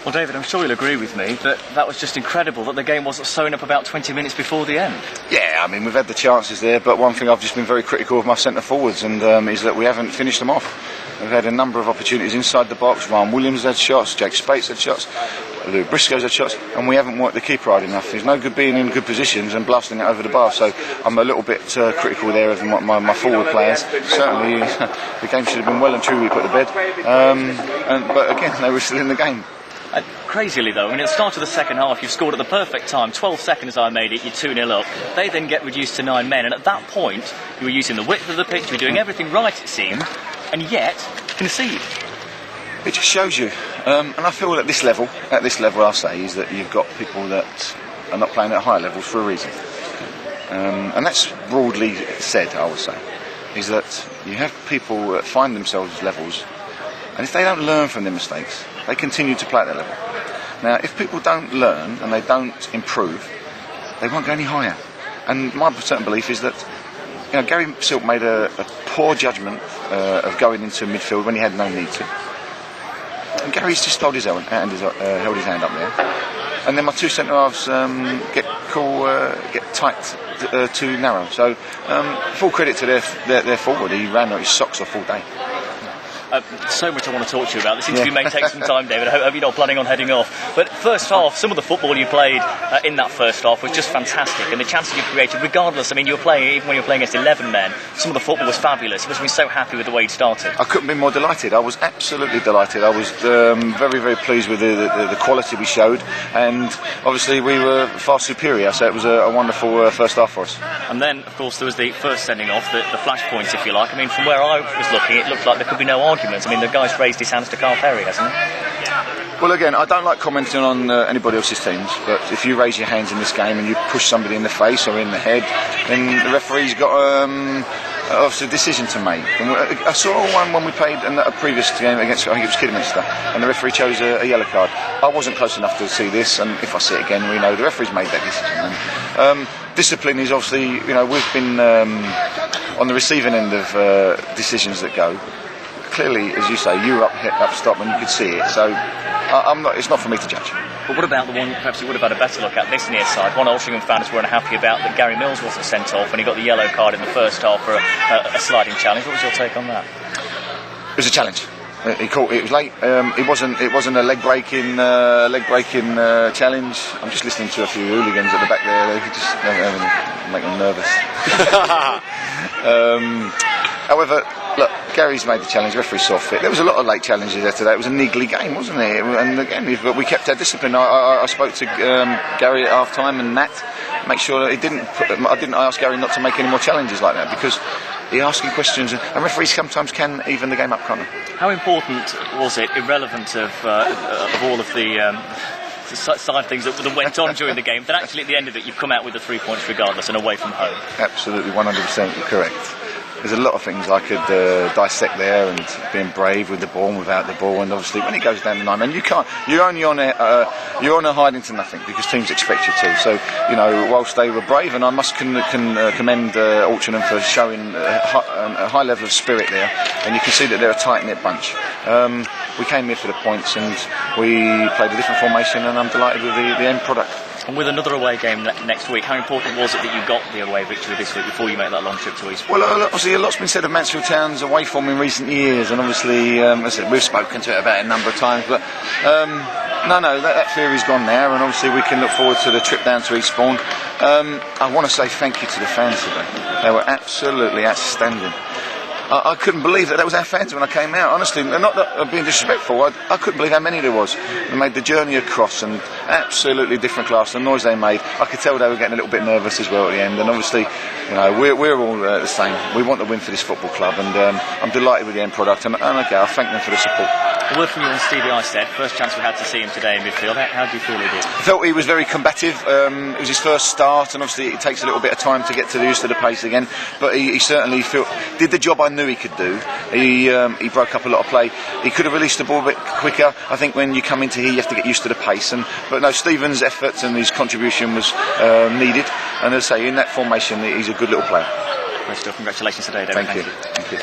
Well, David, I'm sure you'll agree with me that that was just incredible that the game wasn't sewn up about 20 minutes before the end. Yeah, I mean, we've had the chances there, but one thing I've just been very critical of my centre forwards, and is that we haven't finished them off. We've had a number of opportunities inside the box. Ryan Williams had shots, Jake Spates had shots, Lou Briscoe's had shots, and we haven't worked the keeper hard enough. There's no good being in good positions and blasting it over the bar, so I'm a little bit critical there of my forward players. Certainly, the game should have been well and truly put to bed, but again, they were still in the game. Crazily though, I mean, at the start of the second half you've scored at the perfect time, 12 seconds I made it, you're 2-0 up. They then get reduced to 9 men, and at that point you were using the width of the pitch, you were doing everything right it seemed, and yet concede. It just shows you, and I feel at this level I'll say, is that you've got people that are not playing at higher levels for a reason. And that's broadly said, I would say, is that you have people that find themselves levels, and if they don't learn from their mistakes, they continue to play at that level. Now, if people don't learn and they don't improve, they won't go any higher. And my certain belief is that, you know, Gary Silk made a poor judgment of going into midfield when he had no need to. And Gary's just held his hand up there. And then my two centre halves get tight too narrow. So full credit to their forward. He ran his socks off all day. So much I want to talk to you about. This interview may take some time, David. I hope you're not planning on heading off. But first half, some of the football you played in that first half was just fantastic. And the chances you created, regardless, I mean, you were playing, even when you were playing against 11 men, some of the football was fabulous. You must have been so happy with the way you started. I couldn't be more delighted. I was absolutely delighted. I was very, very pleased with the quality we showed. And obviously we were far superior, so it was a wonderful first half for us. And then, of course, there was the first sending off, the flashpoints, if you like. I mean, from where I was looking, it looked like there could be no argument. I mean, the guy's raised his hands to Carl Perry, hasn't he? Well, again, I don't like commenting on anybody else's teams, but if you raise your hands in this game and you push somebody in the face or in the head, then the referee's got obviously a decision to make. And I saw one when we played in a previous game against, I think it was Kidderminster, and the referee chose a yellow card. I wasn't close enough to see this, and if I see it again, we know the referee's made that decision. And, discipline is obviously, you know, we've been on the receiving end of decisions that go. Clearly, as you say, you were up stop and you could see it, so it's not for me to judge. But what about the one perhaps you would have had a better look at, this near side? One Altrincham fans weren't happy about that Gary Mills wasn't sent off and he got the yellow card in the first half for a sliding challenge. What was your take on that? It was a challenge. It was late. It wasn't a leg breaking challenge. I'm just listening to a few hooligans at the back there. They just make them nervous. However, look, Gary's made the challenge. The referee saw fit. There was a lot of late challenges there today. It was a niggly game, wasn't it? And again, we kept our discipline. I spoke to Gary at half time and Matt. Make sure that I didn't ask Gary not to make any more challenges like that, because he's asking questions, and referees sometimes can even the game up, can't they? How important was it, irrelevant of all of the side things that went on during the game, that actually at the end of it you've come out with the 3 points regardless and away from home? Absolutely, 100% correct. There's a lot of things I could dissect there, and being brave with the ball and without the ball, and obviously when it goes down the 9 men, you're only on a hiding to nothing because teams expect you to. So, you know, whilst they were brave, and I must commend Altrincham for showing a high level of spirit there, and you can see that they're a tight-knit bunch. We came here for the points, and we played a different formation, and I'm delighted with the end product. And with another away game next week, how important was it that you got the away victory this week before you make that long trip to East? Well, obviously a lot's been said of Mansfield Town's away form in recent years, and obviously, as I said, we've spoken to it about it a number of times, but that theory's gone now, and obviously we can look forward to the trip down to Eastbourne. I want to say thank you to the fans today. They were absolutely outstanding. I couldn't believe that was our fans when I came out, honestly. Not that I'm being disrespectful, I couldn't believe how many there was. They made the journey across, and absolutely different class. The noise they made, I could tell they were getting a little bit nervous as well at the end. And obviously, you know, we're all the same. We want to win for this football club, and I'm delighted with the end product. And okay, I thank them for the support. A word from you on Stevie Eystead. First chance we had to see him today in midfield. How do you feel he did? I felt he was very combative. It was his first start, and obviously it takes a little bit of time to get used to the pace again. But he certainly did the job I knew he could do. He broke up a lot of play. He could have released the ball a bit quicker. I think when you come into here, you have to get used to the pace. But no, Stephen's efforts and his contribution was needed. And as I say, in that formation, he's a good little player. Great stuff. Congratulations today, David. Thank you.